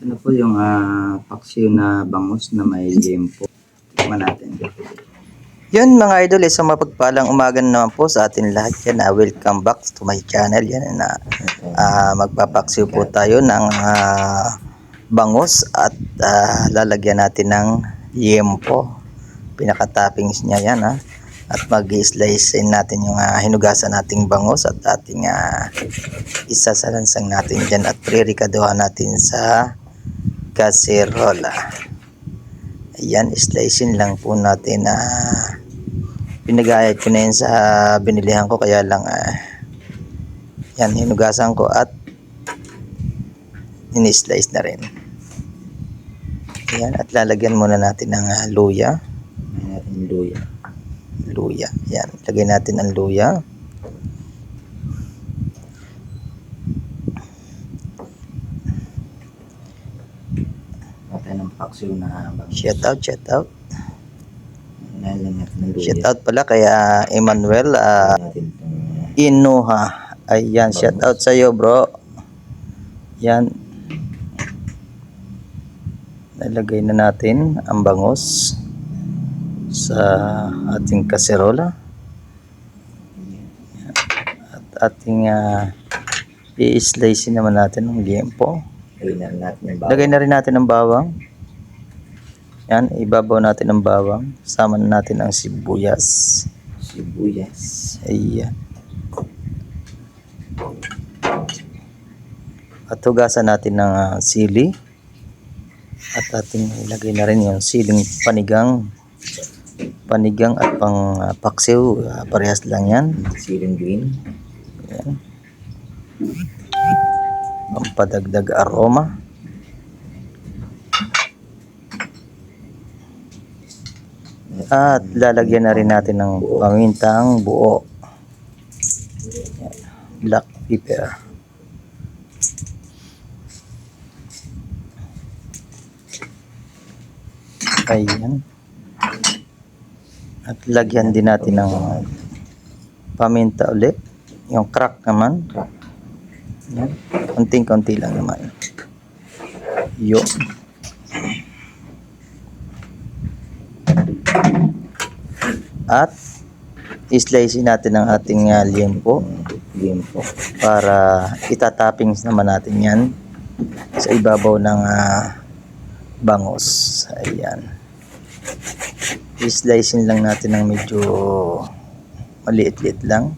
na po yung paksiw na bangus na may liempo. Tingnan natin. Yun mga idol, isang mapagpalang umaga naman po sa atin lahat yan. Welcome back to my channel. Yan na magpapaksiw po tayo ng bangus at lalagyan natin ng liempo. Pinaka-toppings niya yan at mag-slice natin yung hinugasan nating bangus at ating isasalansang natin dyan at pre-ricadohan natin sa kaserola. Ayan, slicein lang po natin. Pinagayat ko na yun sa binilihan ko, kaya lang yan, hinugasan ko at in-slice na rin. Ayan, at lalagyan muna natin ng luya. Luya. Yan, lagay natin ang luya. Natin ang paksiw na bangus. Shout out. Natin ng luya. Shout out pala kay Emmanuel Natin itong Inuha. Ayan, shout out sa iyo, bro. Yan. Nalagay na natin ang bangus sa ating kaserola. At ating i-slice naman natin ng liempo. Lagay na rin natin ang bawang. Yan, ibabaw natin ang bawang. Sama na natin ang sibuyas. Ayan. At hugasan natin ng sili. At ating ilagay na rin yung siling panigang at pang paksiw. Parehas lang yan. siling green. Ayan. Pampadagdag aroma. At lalagyan na rin natin ng pamintang buo. Black pepper. Ayan. At lagyan din natin ng paminta ulit. Yung crack naman. Ayan. Konting-konti lang naman. Yun. At i-slice natin ang ating liempo para itatoppings naman natin yan sa ibabaw ng bangus. Ayan. I-slice lang natin ng medyo maliit-liit lang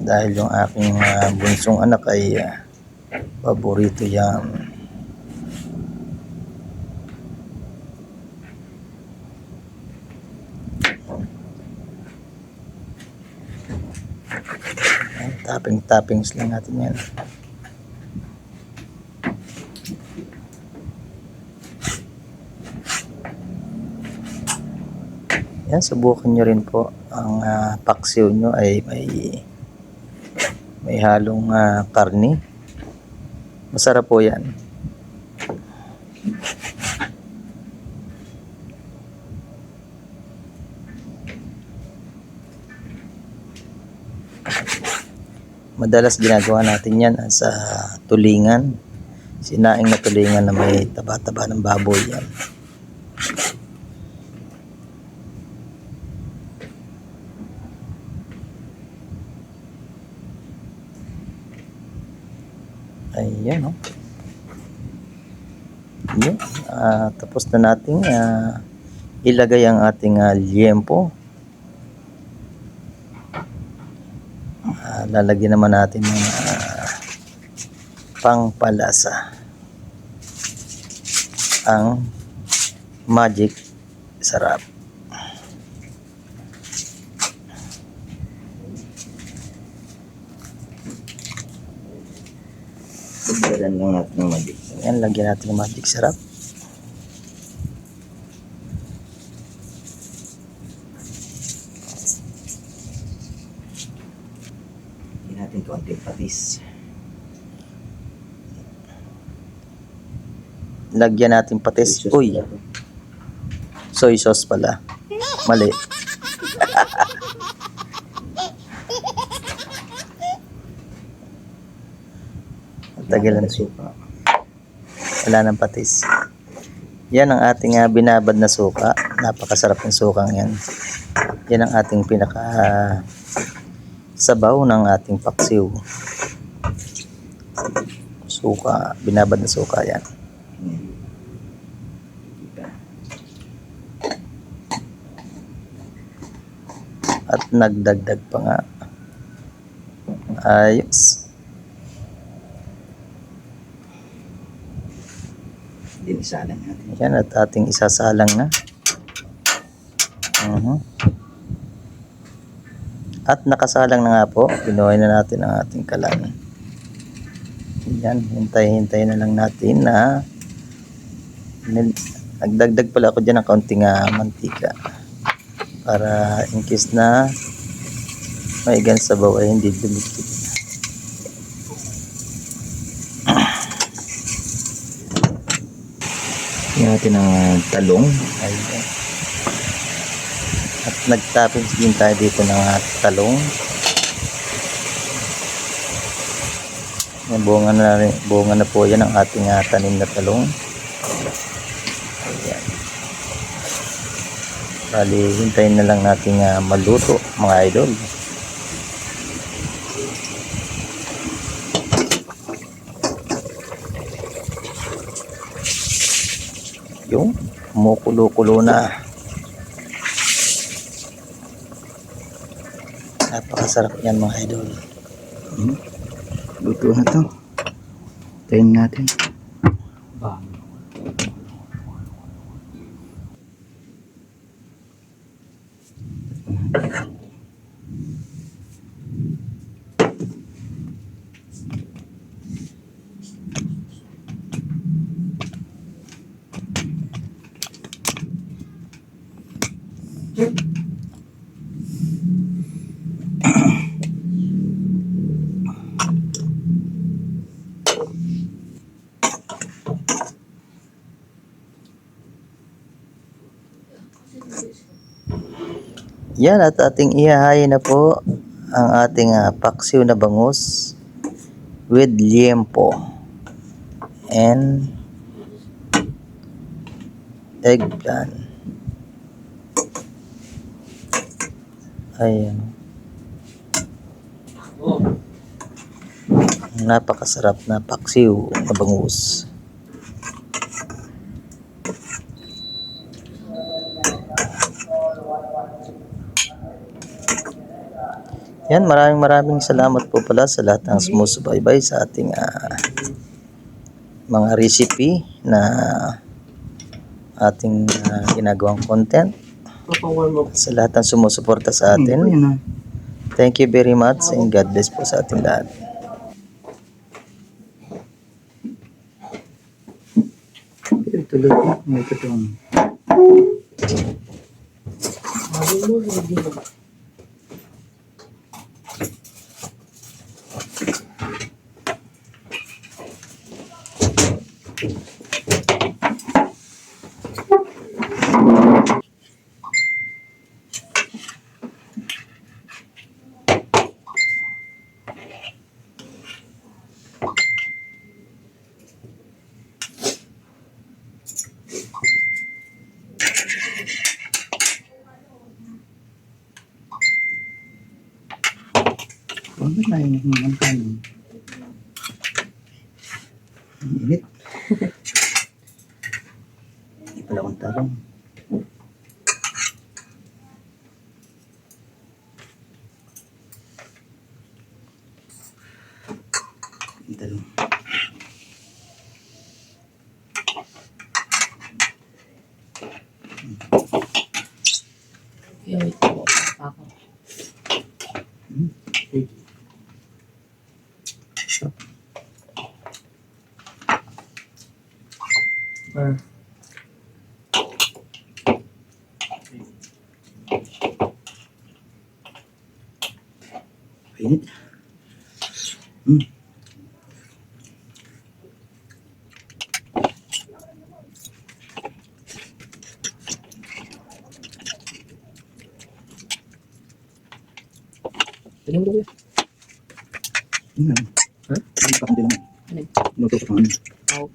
dahil yung aking bunsong anak ay paborito yan. Toppings lang natin yan. Yan, subukan nyo rin po ang paksiw nyo ay may halong karne. Masarap po yan. Madalas ginagawa natin yan sa tulingan. Sinaing na tulingan na may taba-taba ng baboy yan. Ayan, Ayan. Tapos na natin ilagay ang ating liempo. Lalagyan naman natin ng pangpalasa ang magic sarap. Lagyan lang natin ng magic sarap. Yan, lagyan natin ng magic sarap. Natin konting patis. Lagyan natin patis. Uy, soy sauce pala. Mali. Tagalan. Suka. Wala nang patis. Yan ang ating binabad na suka. Napakasarap ng sukang yan. Yan ang ating pinaka sabaw ng ating paksiw. Suka, binabad na suka yan. At nagdagdag pa nga. Ayos. Dinisalan natin. Yan at ating isasalang na. At nakasalang na nga po. Pinuhay na natin ang ating kalan. Yan, hintay-hintay na lang natin na nagdagdag pala ako dyan ng kaunting mantika para in case na may sabaw ay hindi dumikit. Yan natin ang talong. Ayan. At nagtoppings din tayo dito ng talong. Bunga na po yan ang ating tanim na talong. Ayan. Bali, hintayin na lang natin maluto mga idol. Yung kumukulo-kulo na. Napakasarap yan mga idol. Luto na to. Tayin natin. Yan at ating ihahayin na po ang ating paksiw na bangus with liempo and eggplant. Ayan. Napakasarap na paksiw na bangus. Yan, maraming salamat po pala sa lahat ng sumusubaybay sa ating mga recipe na ating ginagawang content. Sa lahat ng sumusuporta sa atin. Thank you very much and God bless po sa ating lahat. Tuloy ko. May totoong. Huwag na tayo naman kanin. Ang init. Hindi pala akong talong. Ang talong. Init. Ha? Hindi pa akong dilang. Luto ko ano. Oh.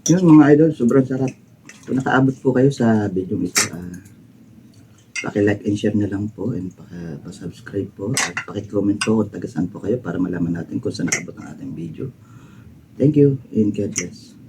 Yun mga idol, sobrang sarap. Kung nakaabot po kayo sa video ito, paki-like and share na lang po and pa-subscribe po at paki-comment po kung taga saan po kayo para malaman natin kung saan nakabot ang ating video. Thank you and God bless.